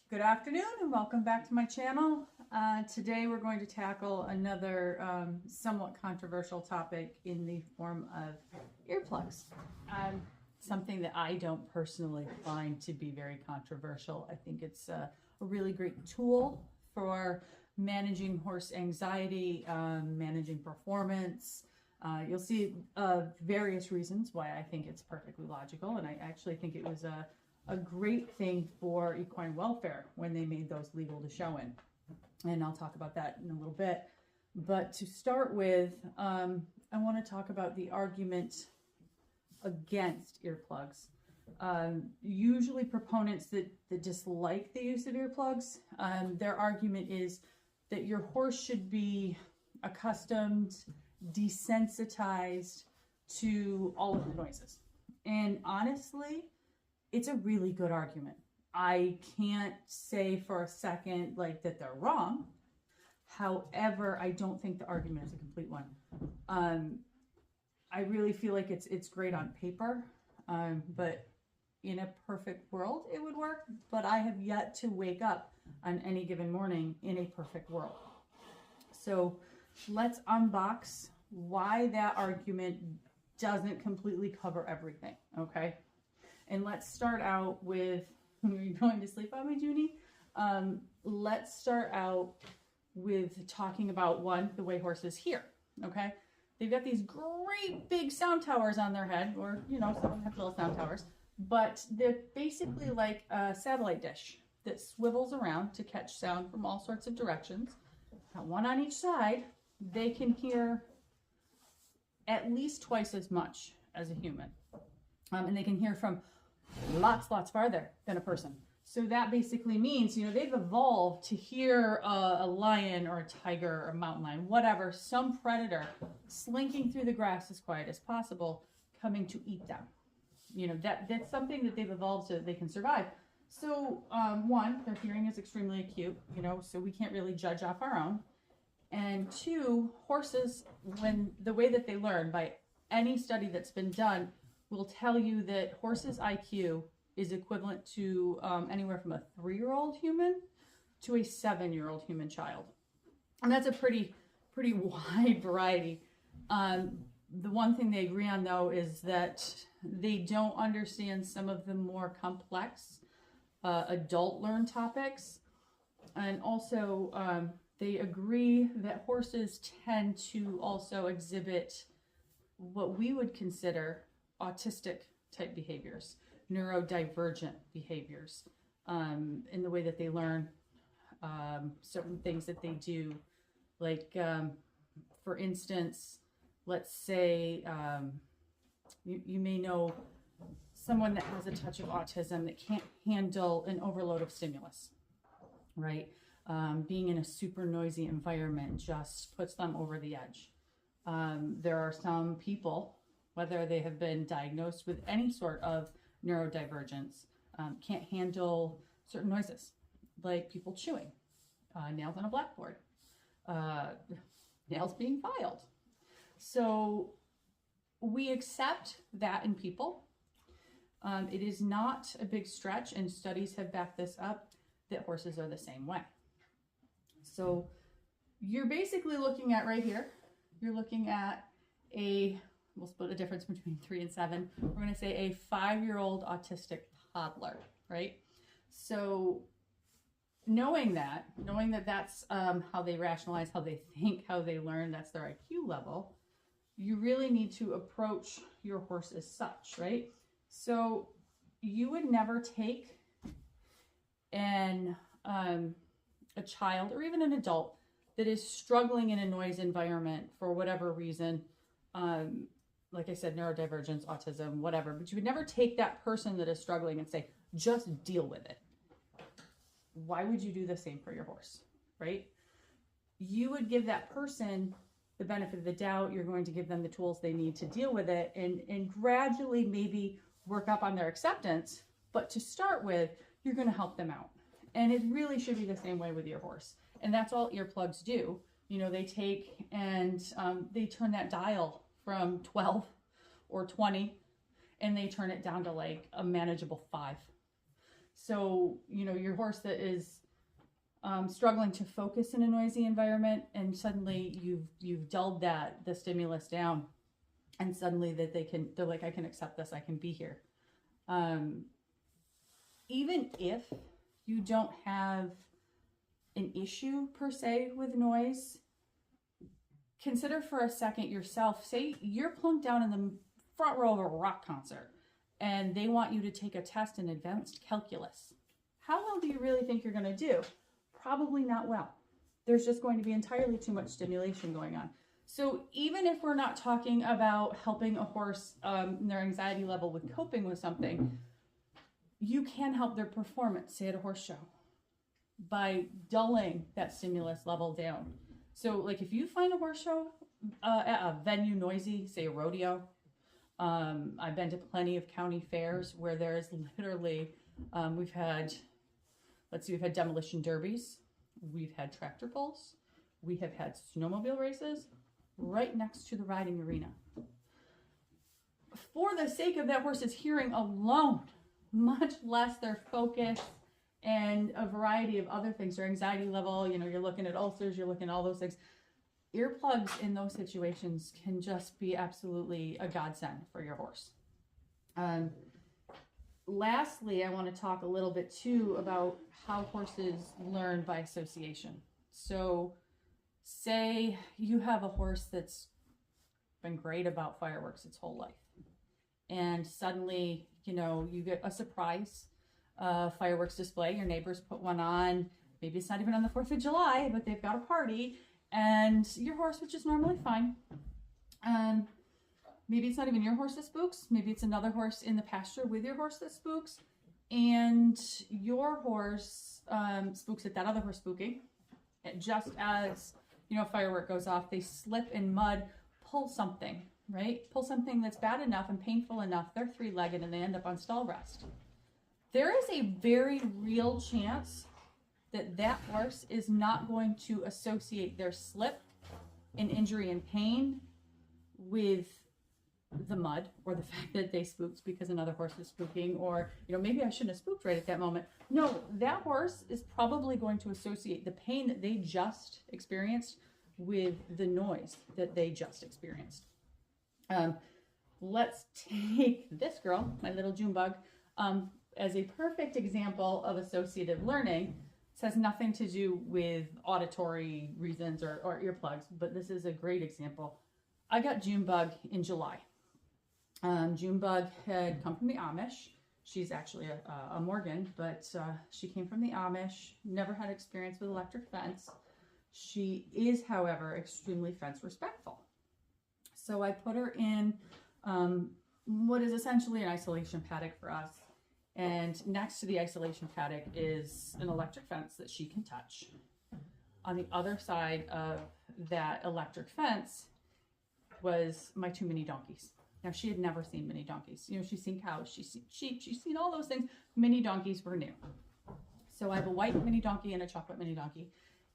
Good afternoon and welcome back to my channel. Today we're going to tackle another somewhat controversial topic in the form of earplugs. Something that I don't personally find to be very controversial. I think it's a really great tool for managing horse anxiety, managing performance. You'll see various reasons why I think it's perfectly logical, and I actually think it was a great thing for equine welfare when they made those legal to show in. And I'll talk about that in a little bit. But to start with, I want to talk about the argument against earplugs. Usually proponents that dislike the use of earplugs, their argument is that your horse should be accustomed, desensitized to all of the noises. And honestly, it's a really good argument. I can't say for a second that they're wrong. However, I don't think the argument is a complete one. I really feel like it's great on paper, but in a perfect world it would work. But I have yet to wake up on any given morning in a perfect world. So let's unbox why that argument doesn't completely cover everything, okay? And let's start out with, are you going to sleep on me, Junie? Let's start out with talking about the way horses hear, okay? They've got these great big sound towers on their head, or, some have little sound towers, but they're basically like a satellite dish that swivels around to catch sound from all sorts of directions. Got one on each side. They can hear at least twice as much as a human. And they can hear from lots farther than a person. So that basically means, they've evolved to hear a lion or a tiger or a mountain lion, whatever, some predator slinking through the grass as quiet as possible, coming to eat them. That's something that they've evolved so that they can survive. So one, their hearing is extremely acute, so we can't really judge off our own. And two, horses, when the way that they learn, by any study that's been done, will tell you that horses' IQ is equivalent to anywhere from a 3-year-old human to a 7-year-old human child. And that's a pretty wide variety. The one thing they agree on, though, is that they don't understand some of the more complex adult learned topics. And also, they agree that horses tend to also exhibit what we would consider autistic type behaviors, neurodivergent behaviors, in the way that they learn certain things that they do. Like, for instance, let's say you may know someone that has a touch of autism that can't handle an overload of stimulus, right? Being in a super noisy environment just puts them over the edge. There are some people, whether they have been diagnosed with any sort of neurodivergence, can't handle certain noises, like people chewing, nails on a blackboard, nails being filed. So we accept that in people. It is not a big stretch, and studies have backed this up, that horses are the same way. So you're basically looking at right here, you're looking at we'll split the difference between 3 and 7. We're going to say a 5-year-old autistic toddler, right? So knowing that that's how they rationalize, how they think, how they learn, that's their IQ level, you really need to approach your horse as such, right? So you would never take a child or even an adult that is struggling in a noise environment for whatever reason, like I said, neurodivergence, autism, whatever, but you would never take that person that is struggling and say, just deal with it. Why would you do the same for your horse, right? You would give that person the benefit of the doubt. You're going to give them the tools they need to deal with it and gradually maybe work up on their acceptance. But to start with, you're going to help them out. And it really should be the same way with your horse. And that's all earplugs do. They take and they turn that dial from 12 or 20 and they turn it down to like a manageable 5. So, you know, your horse that is struggling to focus in a noisy environment, and suddenly you've dulled the stimulus down, and suddenly they're like, I can accept this, I can be here. Even if you don't have an issue per se with noise, consider for a second yourself. Say you're plunked down in the front row of a rock concert and they want you to take a test in advanced calculus. How well do you really think you're going to do? Probably not well. There's just going to be entirely too much stimulation going on. So even if we're not talking about helping a horse in their anxiety level with coping with something, you can help their performance, say at a horse show, by dulling that stimulus level down. So like if you find a horse show at a venue noisy, say a rodeo, I've been to plenty of county fairs where there's literally, we've had demolition derbies, we've had tractor pulls, we have had snowmobile races right next to the riding arena. For the sake of that horse's hearing alone, much less their focus and a variety of other things, their anxiety level, you know, you're looking at ulcers, you're looking at all those things. Earplugs in those situations can just be absolutely a godsend for your horse. Lastly, I want to talk a little bit too about how horses learn by association. So say you have a horse that's been great about fireworks its whole life, and suddenly, you know, you get a surprise fireworks display. Your neighbors put one on. Maybe it's not even on the 4th of July, but they've got a party, and your horse, which is normally fine, maybe it's not even your horse that spooks. Maybe it's another horse in the pasture with your horse that spooks, and your horse spooks at that other horse spooking. Just as, you know, a firework goes off, they slip in mud, pull something, right? Pull something that's bad enough and painful enough. They're three-legged and they end up on stall rest. There is a very real chance that that horse is not going to associate their slip and injury and pain with the mud or the fact that they spooked because another horse was spooking, or, you know, maybe I shouldn't have spooked right at that moment. No, that horse is probably going to associate the pain that they just experienced with the noise that they just experienced. Let's take this girl, my little June bug, as a perfect example of associative learning. This has nothing to do with auditory reasons or earplugs, but this is a great example. I got June bug in July. June bug had come from the Amish. She's actually a Morgan, but she came from the Amish, never had experience with electric fence. She is, however, extremely fence respectful. So I put her in what is essentially an isolation paddock for us. And next to the isolation paddock is an electric fence that she can touch. On the other side of that electric fence was my 2 mini donkeys. Now, she had never seen mini donkeys. You know, she's seen cows, she's seen sheep, she's seen all those things. Mini donkeys were new. So I have a white mini donkey and a chocolate mini donkey.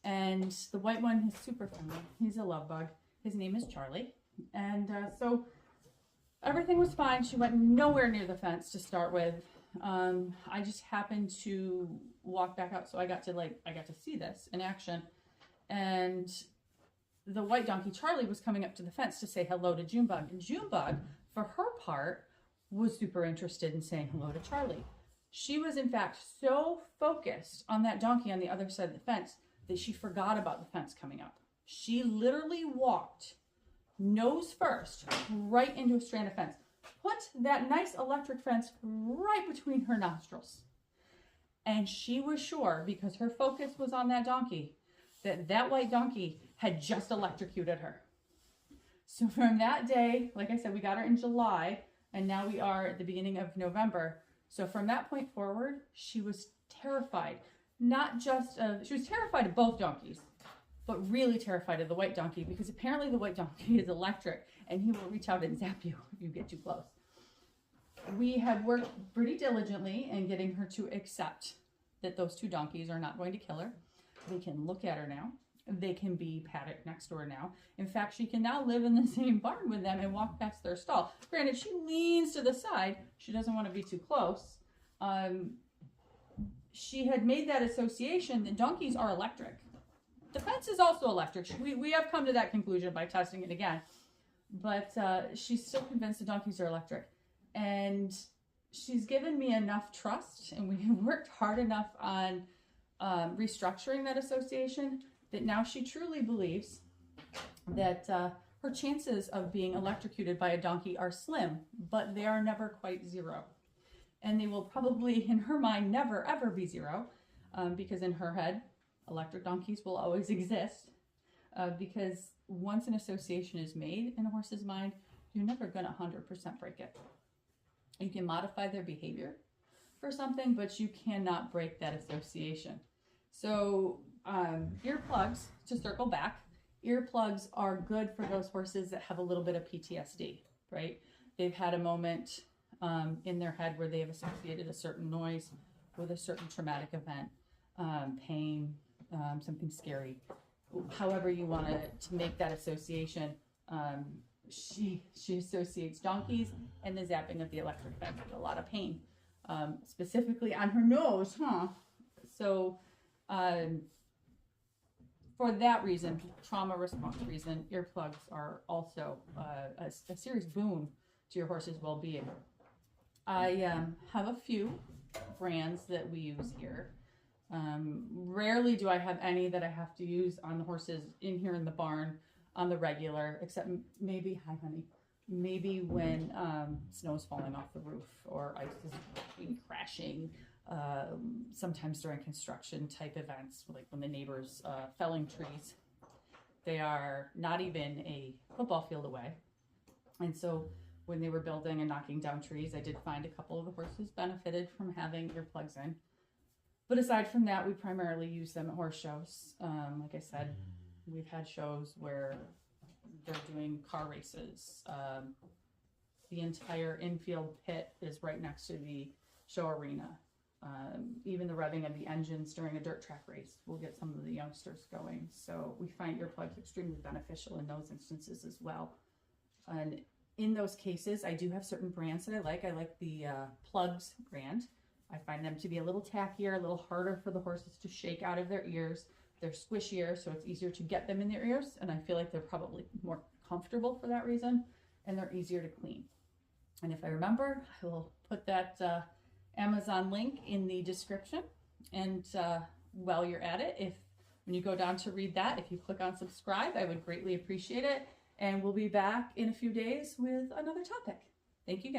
And the white one is super friendly. He's a love bug. His name is Charlie. And so everything was fine. She went nowhere near the fence to start with. I just happened to walk back out, so I got to see this in action. And the white donkey Charlie was coming up to the fence to say hello to Junebug. And Junebug, for her part, was super interested in saying hello to Charlie. She was, in fact, so focused on that donkey on the other side of the fence that she forgot about the fence coming up. She literally walked nose first right into a strand of fence, put that nice electric fence right between her nostrils. And she was sure, because her focus was on that donkey, that that white donkey had just electrocuted her. So from that day, like I said, we got her in July, and now we are at the beginning of November. So from that point forward, she was terrified. She was terrified of both donkeys, but really terrified of the white donkey, because apparently the white donkey is electric and he will reach out and zap you if you get too close. We have worked pretty diligently in getting her to accept that those two donkeys are not going to kill her. They can look at her now. They can be paddock next door now. In fact, she can now live in the same barn with them and walk past their stall. Granted, she leans to the side. She doesn't want to be too close. she had made that association that donkeys are electric. The fence is also electric. We have come to that conclusion by testing it again. But she's still convinced the donkeys are electric. And she's given me enough trust, and we have worked hard enough on restructuring that association that now she truly believes that her chances of being electrocuted by a donkey are slim, but they are never quite zero. And they will probably, in her mind, never ever be zero, because in her head, electric donkeys will always exist, because once an association is made in a horse's mind, you're never going to 100% break it. You can modify their behavior for something, but you cannot break that association. So earplugs, to circle back, earplugs are good for those horses that have a little bit of PTSD, right? They've had a moment in their head where they have associated a certain noise with a certain traumatic event, pain, something scary. However you want to make that association, she associates donkeys and the zapping of the electric fence with a lot of pain, specifically on her nose, So for that reason, trauma response reason, earplugs are also a serious boon to your horse's well-being. I have a few brands that we use here. Rarely do I have any that I have to use on the horses in here in the barn on the regular, except maybe, hi honey, maybe when snow is falling off the roof or ice is crashing, sometimes during construction type events, like when the neighbors felling trees. They are not even a football field away. And so when they were building and knocking down trees, I did find a couple of the horses benefited from having earplugs in. But aside from that, we primarily use them at horse shows. Like I said, we've had shows where they're doing car races. The entire infield pit is right next to the show arena. Even the revving of the engines during a dirt track race will get some of the youngsters going. So we find earplugs extremely beneficial in those instances as well. And in those cases, I do have certain brands that I like. I like the Plugs brand. I find them to be a little tackier, a little harder for the horses to shake out of their ears. They're squishier, so it's easier to get them in their ears, and I feel like they're probably more comfortable for that reason, and they're easier to clean. And if I remember, I will put that Amazon link in the description. And while you're at it, when you go down to read that, if you click on subscribe, I would greatly appreciate it. And we'll be back in a few days with another topic. Thank you guys.